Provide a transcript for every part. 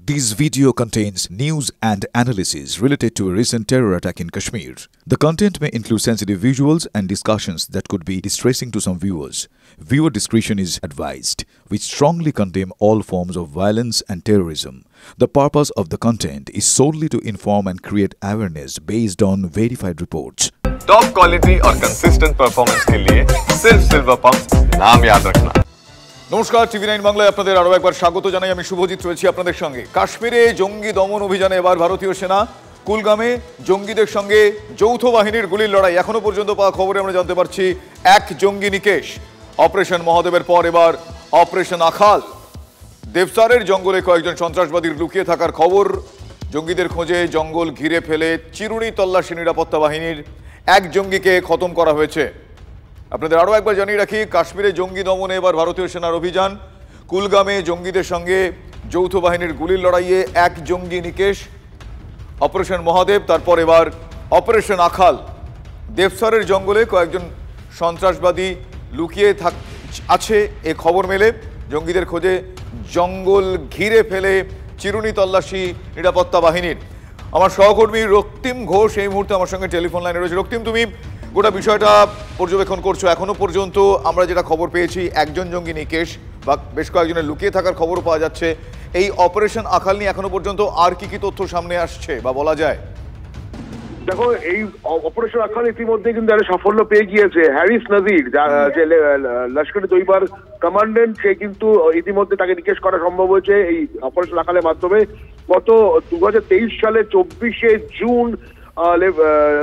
This video contains news and analysis related to a recent terror attack in Kashmir. The content may include sensitive visuals and discussions that could be distressing to some viewers. Viewer discretion is advised. We strongly condemn all forms of violence and terrorism. The purpose of the content is solely to inform and create awareness based on verified reports. Top quality और consistent performance के लिए सिर्फ silver pump नाम याद रखना। নমস্কার, টিভি9 বাংলায় আপনাদের আরো একবার স্বাগত জানাই। আমি শুভজিৎ রয়েছি আপনাদের সঙ্গে। কাশ্মীরে জঙ্গি দমন অভিযানে এবার ভারতীয় সেনা কুলগামে জঙ্গিদের সঙ্গে যৌথ বাহিনীর গুলির লড়াই। এখনো পর্যন্ত পাওয়া খবরে আমরা জানতে পারছি এক জঙ্গি নিকেশ। অপারেশন মহাদেবের পর এবার অপারেশন আখাল। দেবসারের জঙ্গলে কয়েকজন সন্ত্রাসবাদীর লুকিয়ে থাকার খবর। জঙ্গিদের খোঁজে জঙ্গল ঘিরে ফেলে চিরুনি তল্লাশি নিরাপত্তা বাহিনীর এক জঙ্গিকে খতম করা হয়েছে। আপনাদের আরও একবার জানিয়ে রাখি, কাশ্মীরে জঙ্গি দমনে এবার ভারতীয় সেনার অভিযান। কুলগামে জঙ্গিদের সঙ্গে যৌথ বাহিনীর গুলির লড়াইয়ে এক জঙ্গি নিকেশ। অপারেশন মহাদেব, তারপর এবার অপারেশন আখাল। দেবসারের জঙ্গলে কয়েকজন সন্ত্রাসবাদী লুকিয়ে আছে এ খবর মেলে। জঙ্গিদের খোঁজে জঙ্গল ঘিরে ফেলে চিরুনি তল্লাশি নিরাপত্তা বাহিনীর। আমার সহকর্মী রক্তিম ঘোষ এই মুহূর্তে আমার সঙ্গে টেলিফোন লাইনে রয়েছে। রক্তিম, তুমি গোটা বিষয়টা পর্যবেক্ষণ করছো। এখনো পর্যন্ত আমরা যেটা খবর পেয়েছি, একজন জঙ্গি নিকেশ বা বেশ কয়েকজনের লুকিয়ে থাকার খবরও পাওয়া যাচ্ছে। এই অপারেশন আখাল নিয়ে এখনো পর্যন্ত আর কি কি তথ্য সামনে আসছে বা বলা যায়? দেখো, এই অপারেশন আখাল ইতিমধ্যে কিন্তু একটা সাফল্য পেয়ে গিয়েছে। হ্যারিস নাজির, যে লস্কর তৈবার কমান্ডেন্ট, সে কিন্তু ইতিমধ্যে তাকে নিকেশ করা সম্ভব হয়েছে এই অপারেশন আখালের মাধ্যমে। গত 2023 সালে 24শে জুন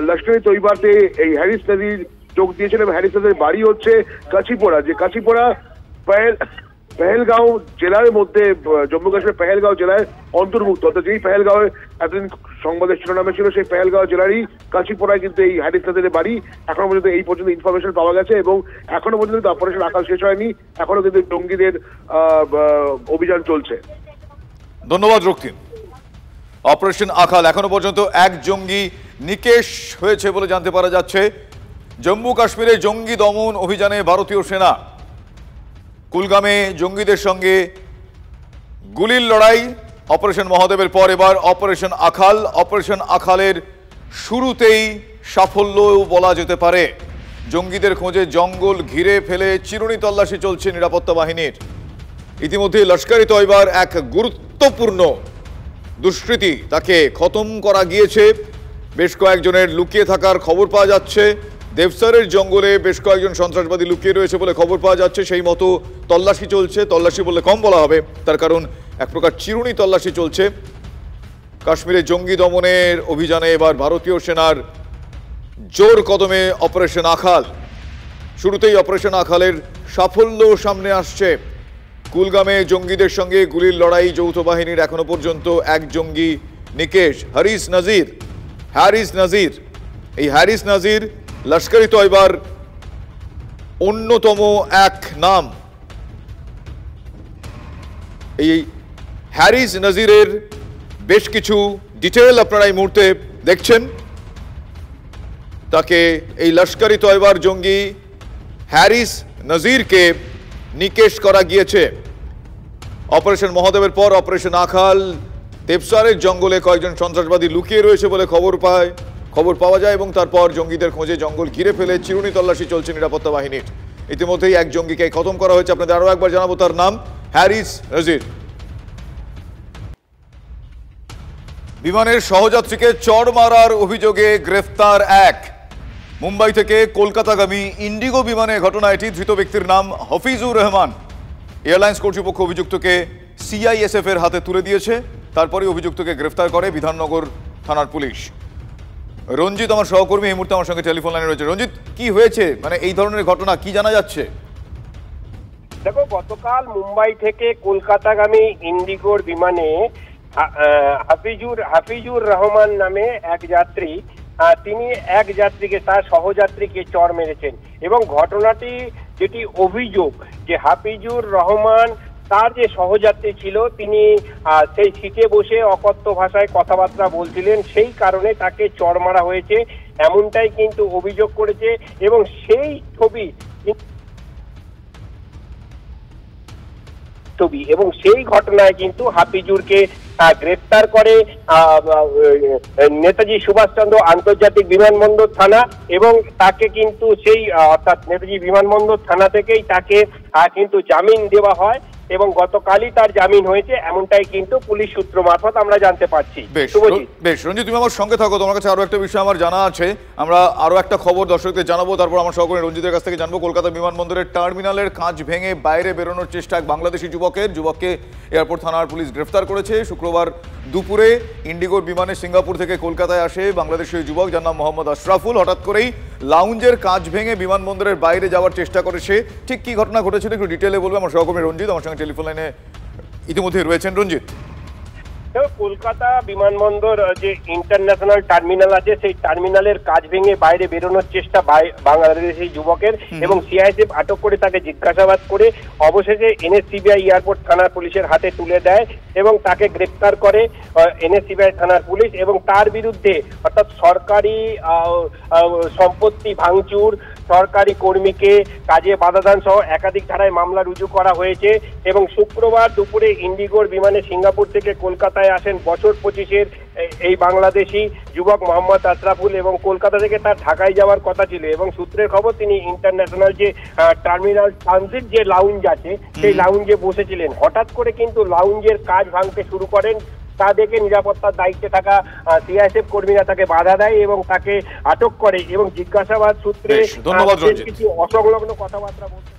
লস্কর তৈবাতে এই হ্যারিস নাজির যোগ দিয়েছেন এবং হ্যারিস নাজির বাড়ি হচ্ছে কাচিপোড়া, যে কাচিপোড়া পেহেলগাঁও জেলার মধ্যে, জম্মু কাশ্মীর পেহেলগাঁও জেলায় অন্তর্ভুক্ত। অর্থাৎ যেই পেহেলগাঁওয়ে এতদিন সংবাদের শিরোনামে ছিল, সেই পেহেলগাঁও জেলারই কাচিপোড়ায় কিন্তু এই হ্যারিস নাজিরের বাড়ি। এখনো পর্যন্ত এই পর্যন্ত ইনফরমেশন পাওয়া গেছে এবং এখনো পর্যন্ত অপারেশন আখাল শেষ হয়নি। এখনো কিন্তু জঙ্গিদের অভিযান চলছে। ধন্যবাদ রক্তিম। অপারেশন আখাল, এখনো পর্যন্ত এক জঙ্গি নিকেশ হয়েছে বলে জানতে পারা যাচ্ছে। জম্মু কাশ্মীরে জঙ্গি দমন অভিযানে ভারতীয় সেনা কুলগামে জঙ্গিদের সঙ্গে গুলির লড়াই। অপারেশন মহাদেবের পর এবার অপারেশন আখাল। অপারেশন আখালের শুরুতেই সাফল্য বলা যেতে পারে। জঙ্গিদের খোঁজে জঙ্গল ঘিরে ফেলে চিরুনি তল্লাশি চলছে নিরাপত্তা বাহিনীর। ইতিমধ্যে লস্কর-ই তয়বার এক গুরুত্বপূর্ণ দুষ্কৃতী, তাকে খতম করা গিয়েছে। বেশ কয়েকজনের লুকিয়ে থাকার খবর পাওয়া যাচ্ছে। দেবসারের জঙ্গলে বেশ কয়েকজন সন্ত্রাসবাদী লুকিয়ে রয়েছে বলে খবর পাওয়া যাচ্ছে। সেই মতো তল্লাশি চলছে। তল্লাশি বললে কম বলা হবে, তার কারণ এক প্রকার চিরুনি তল্লাশি চলছে। কাশ্মীরে জঙ্গি দমনের অভিযানে এবার ভারতীয় সেনার জোর কদমে অপারেশন আখাল। শুরুতেই অপারেশন আখালের সাফল্য সামনে আসছে। কুলগামে জঙ্গিদের সঙ্গে গুলির লড়াই, যৌথ বাহিনীর এখনো পর্যন্ত এক জঙ্গি নিকেশ, হ্যারিস নাজির। এই হ্যারিস নাজির লস্কর-ই তয়বার অন্যতম এক নাম। এই হ্যারিস নাজিরের বেশ কিছু ডিটেল আপনারা এই মুহূর্তে দেখছেন। তাকে, এই লস্কর-ই তয়বার জঙ্গি হ্যারিস নাজিরকে নিকেশ করা গিয়েছে। অপারেশন মহাদেবের পর অপারেশন আখাল। দেবসারের জঙ্গলে কয়েকজন সন্ত্রাসবাদী লুকিয়ে রয়েছে বলে খবর পাওয়া যায় এবং তারপর জঙ্গিদের খোঁজে জঙ্গল ঘিরে ফেলে চিরুনি তল্লাশি চলছে নিরাপত্তা বাহিনীর। ইতিমধ্যেই এক জঙ্গিকে খতম করা হয়েছে। আপনাদের আরো একবার জানাবো, তার নাম হ্যারিস নাজির। বিমানের সহযাত্রীকে চড় মারার অভিযোগে গ্রেফতার এক। মুম্বাই থেকে কলকাতাগামী ইন্ডিগো বিমানে ঘটনা এটি। ধৃত ব্যক্তির নাম হাফিজুর রহমান। এয়ারলাইন্স কর্তৃপক্ষ অভিযুক্তকে সিআইএসএফ এর হাতে তুলে দিয়েছে। তারপরে অভিযুক্তকে গ্রেফতার করে বিধাননগর থানার পুলিশ। রঞ্জিত আমার সহকর্মী এই মুহূর্তে আমার সঙ্গে টেলিফোন লাইনে রয়েছে। রঞ্জিত, কি হয়েছে, মানে এই ধরনের ঘটনা কি জানা যাচ্ছে? দেখো, গতকাল মুম্বাই থেকে কলকাতাগামী ইন্ডিগোর বিমানে হাফিজুর রহমান নামে এক যাত্রী, তিনি এক যাত্রীকে, তার সহযাত্রীকে চড় মেরেছেন এবং ঘটনাটি যেটি অভিযোগ যে হাফিজুর রহমান তার যে সহযাত্রী ছিল, তিনি সেই সিটে বসে অকথ্য ভাষায় কথাবার্তা বলছিলেন, সেই কারণে তাকে চড় মারা হয়েছে, এমনটাই কিন্তু অভিযোগ করেছে। এবং সেই ছবি এবং সেই ঘটনায় কিন্তু হাফিজুরকে গ্রেপ্তার করে নেতাজি সুভাষচন্দ্র আন্তর্জাতিক বিমানবন্দর থানা, এবং তাকে কিন্তু সেই অর্থাৎ নেতাজি বিমানবন্দর থানা থেকেই তাকে কিন্তু জামিন দেওয়া হয় এবং গতকালই তার জামিন হয়েছে, এমনটাই কিন্তু পুলিশ সূত্র মারফত আমরা জানতে পারছি। বেশ রঞ্জিত, তুমি আমার সঙ্গে থাকো, তোমার কাছে আরো একটা বিষয় আমার জানা আছে, আমরা আরো একটা খবর দর্শকদের জানাবো, তারপর আমার সহকর্মী রঞ্জিতের কাছ থেকে জানবো। কলকাতা বিমানবন্দরের টার্মিনালের কাঁচ ভেঙে বাইরে বেরোনোর চেষ্টা এক বাংলাদেশি যুবককে এয়ারপোর্ট থানার পুলিশ গ্রেফতার করেছে। শুক্রবার দুপুরে ইন্ডিগোর বিমানে সিঙ্গাপুর থেকে কলকাতায় আসে বাংলাদেশি যুবক, যার নাম মোহাম্মদ আশরাফুল। হঠাৎ করেই লাউঞ্জের কাঁচ ভেঙে বিমানবন্দরের বাইরে যাওয়ার চেষ্টা করে সে। ঠিক কি ঘটনা ঘটেছিল একটু ডিটেলে বলবে আমার সহকর্মী রঞ্জিত, আমার সঙ্গে টেলিফোন লাইনে ইতিমধ্যে রয়েছেন। রঞ্জিত, কলকাতা বিমানবন্দর যে ইন্টারন্যাশনাল টার্মিনাল আছে, সেই টার্মিনালের কাঁচ ভেঙে বাইরে বেরোনোর চেষ্টা বাংলাদেশি যুবকের, এবং সিআইএসএফ আটক করে তাকে জিজ্ঞাসাবাদ করে অবশেষে এনএসসিবিআই এয়ারপোর্ট থানার পুলিশের হাতে তুলে দেয় এবং তাকে গ্রেপ্তার করে এনএসসিবিআই থানার পুলিশ, এবং তার বিরুদ্ধে অর্থাৎ সরকারি সম্পত্তি ভাঙচুর, সরকারি কর্মীকে কাজে বাধাদান সহ একাধিক ধারায় মামলা রুজু করা হয়েছে। এবং শুক্রবার দুপুরে ইন্ডিগোর বিমানে সিঙ্গাপুর থেকে কলকাতায় আসেন বছর 25-এর এই বাংলাদেশি যুবক মোহাম্মদ আশরাফুল, এবং কলকাতা থেকে তার ঢাকায় যাওয়ার কথা ছিল, এবং সূত্রের খবর তিনি ইন্টারন্যাশনাল যে টার্মিনাল ট্রানজিট যে লাউঞ্জ আছে সেই লাউঞ্জে বসেছিলেন। হঠাৎ করে কিন্তু লাউঞ্জের কাজ ভাঙতে শুরু করেন। তা দেখে নিরাপত্তার দায়িত্বে থাকা সিআইএসএফ কর্মীরা তাকে বাধা দেয় এবং তাকে আটক করে, এবং জিজ্ঞাসাবাদ সূত্রে কিছু অসংলগ্ন কথাবার্তা বলতে